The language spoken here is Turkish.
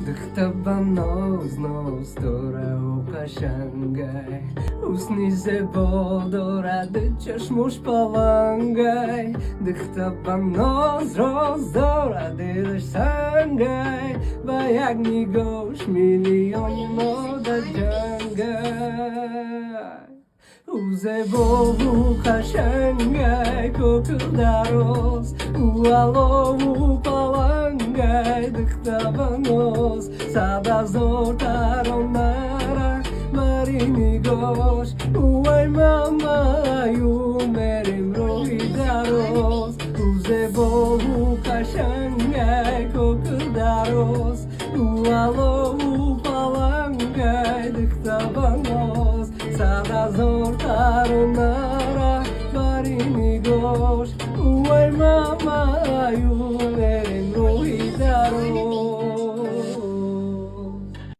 Dyktabanos tora ukaszangaj Usni se bodora dyciasz musz pawangaj Dyktabanos rozdora dydasz sangaj Bajak ni goś milionie moda dżangaj Uze bovu kaszangaj kokurdaros Ualovu pawangaj Dyktabanos Sada zortaronara marini gosh Uai mama yu merim rohidaros Uze bovu kaszangaj kokurdaros Ualovu pawangaj Dyktabanos Sada zortaronara